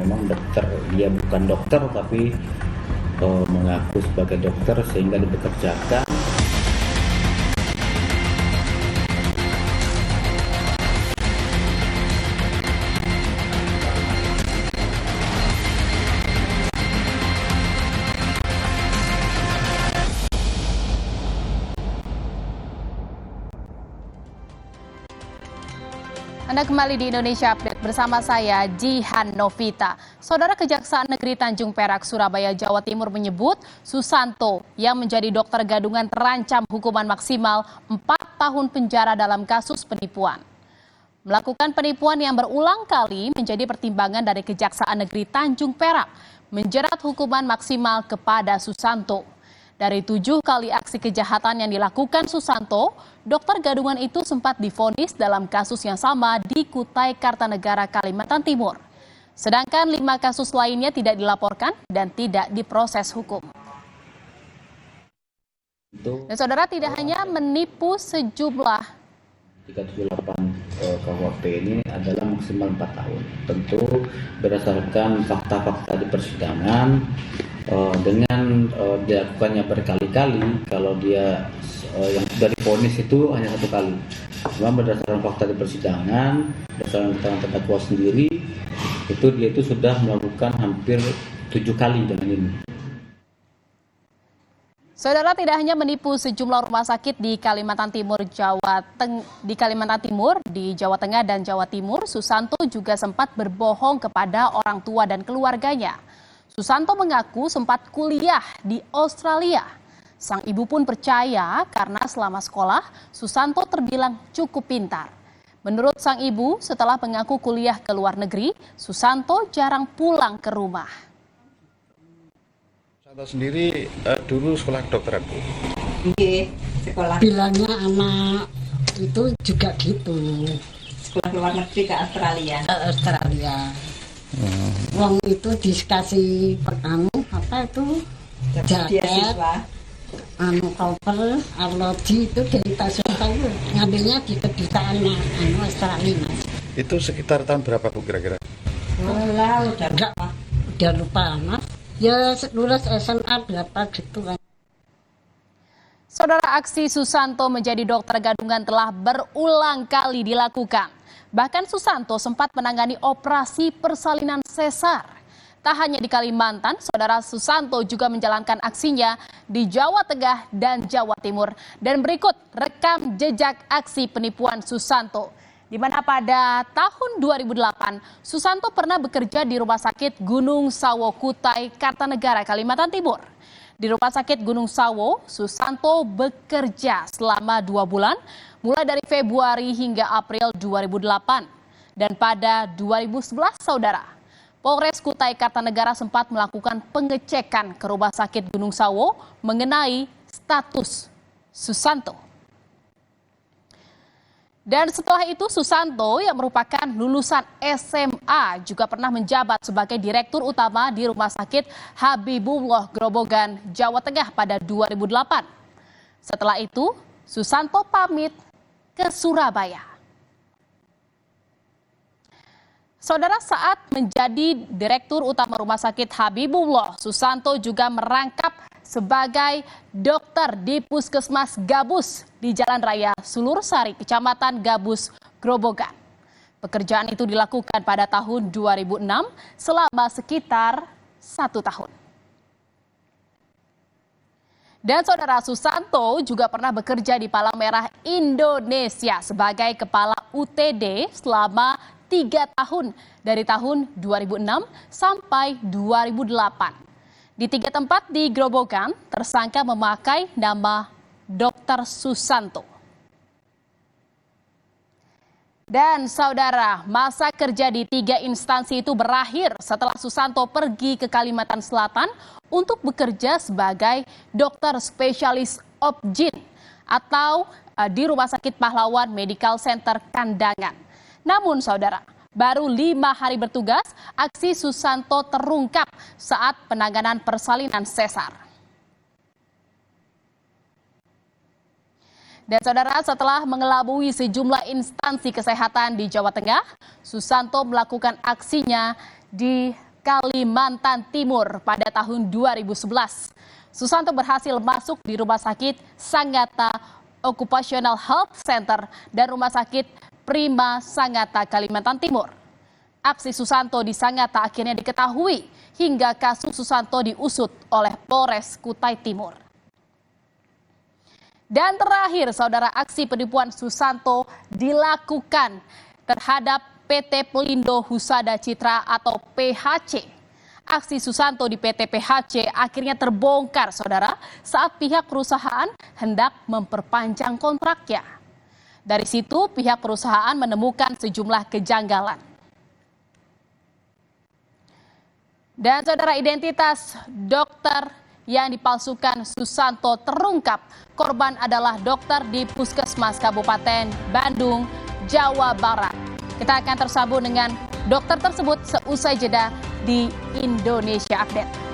memang dokter, dia bukan dokter tapi mengaku sebagai dokter sehingga dipekerjakan. Anda kembali di Indonesia Update bersama saya, Jihan Novita. Saudara, Kejaksaan Negeri Tanjung Perak, Surabaya, Jawa Timur menyebut Susanto yang menjadi dokter gadungan terancam hukuman maksimal 4 tahun penjara dalam kasus penipuan. Melakukan penipuan yang berulang kali menjadi pertimbangan dari Kejaksaan Negeri Tanjung Perak menjerat hukuman maksimal kepada Susanto. Dari 7 kali aksi kejahatan yang dilakukan Susanto, dokter gadungan itu sempat divonis dalam kasus yang sama di Kutai Kartanegara, Kalimantan Timur. Sedangkan 5 kasus lainnya tidak dilaporkan dan tidak diproses hukum. Dan saudara, tidak hanya menipu sejumlah 378 KUHP ini adalah maksimal 4 tahun. Tentu berdasarkan fakta-fakta di persidangan, dengan dilakukannya berkali-kali, kalau dia yang sudah divonis itu hanya 1 kali. Cuma berdasarkan fakta di persidangan, berdasarkan keterangan terdakwa sendiri, dia itu sudah melakukan hampir 7 kali dengan ini. Saudara, tidak hanya menipu sejumlah rumah sakit di Kalimantan Timur, di Jawa Tengah dan Jawa Timur, Susanto juga sempat berbohong kepada orang tua dan keluarganya. Susanto mengaku sempat kuliah di Australia. Sang ibu pun percaya karena selama sekolah, Susanto terbilang cukup pintar. Menurut sang ibu, setelah mengaku kuliah ke luar negeri, Susanto jarang pulang ke rumah. Susanto sendiri dulu sekolah kedokteran, Bu? Iya, sekolah. Bilangnya anak itu juga gitu. Sekolah luar negeri ke Australia. Australia. Wong itu dikasih apa itu jaket, koper, arloji itu dari Tasumta itu ngambilnya di kedutaan Australia, Mas. Itu sekitar tahun berapa, Bu, kira-kira? Udah lupa, Mas. Ya lulus SMA berapa gitu kan. Saudara, aksi Susanto menjadi dokter gadungan telah berulang kali dilakukan. Bahkan Susanto sempat menangani operasi persalinan sesar. Tak hanya di Kalimantan, saudara, Susanto juga menjalankan aksinya di Jawa Tengah dan Jawa Timur. Dan berikut rekam jejak aksi penipuan Susanto, di mana pada tahun 2008, Susanto pernah bekerja di Rumah Sakit Gunung Sawo, Kutai Kartanegara, Kalimantan Timur. Di Rumah Sakit Gunung Sawo, Susanto bekerja selama 2 bulan, mulai dari Februari hingga April 2008. Dan pada 2011, saudara, Polres Kutai Kartanegara sempat melakukan pengecekan ke Rumah Sakit Gunung Sawo mengenai status Susanto. Dan setelah itu, Susanto yang merupakan lulusan SMA juga pernah menjabat sebagai Direktur Utama di Rumah Sakit Habibullah Grobogan, Jawa Tengah pada 2008. Setelah itu, Susanto pamit ke Surabaya. Saudara, saat menjadi Direktur Utama Rumah Sakit Habibullah, Susanto juga merangkap sebagai dokter di Puskesmas Gabus di Jalan Raya Sulursari, Kecamatan Gabus, Grobogan. Pekerjaan itu dilakukan pada tahun 2006 selama sekitar 1 tahun. Dan saudara, Susanto juga pernah bekerja di Palang Merah Indonesia sebagai Kepala UTD selama 3 tahun dari tahun 2006 sampai 2008. Di 3 tempat di Grobogan, tersangka memakai nama Dr. Susanto. Dan saudara, masa kerja di 3 instansi itu berakhir setelah Susanto pergi ke Kalimantan Selatan untuk bekerja sebagai dokter spesialis Obgyn atau di Rumah Sakit Pahlawan Medical Center Kandangan. Namun saudara, baru 5 hari bertugas, aksi Susanto terungkap saat penanganan persalinan sesar. Dan saudara, setelah mengelabui sejumlah instansi kesehatan di Jawa Tengah, Susanto melakukan aksinya di Kalimantan Timur pada tahun 2011. Susanto berhasil masuk di Rumah Sakit Sangatta Occupational Health Center dan Rumah Sakit Prima Sangatta Kalimantan Timur. Aksi Susanto di Sangatta akhirnya diketahui hingga kasus Susanto diusut oleh Polres Kutai Timur. Dan terakhir, saudara, aksi penipuan Susanto dilakukan terhadap PT Pelindo Husada Citra atau PHC. Aksi Susanto di PT PHC akhirnya terbongkar, saudara, saat pihak perusahaan hendak memperpanjang kontraknya. Dari situ, pihak perusahaan menemukan sejumlah kejanggalan. Dan saudara, identitas dokter yang dipalsukan Susanto terungkap. Korban adalah dokter di Puskesmas Kabupaten Bandung, Jawa Barat. Kita akan tersambung dengan dokter tersebut seusai jeda di Indonesia Update.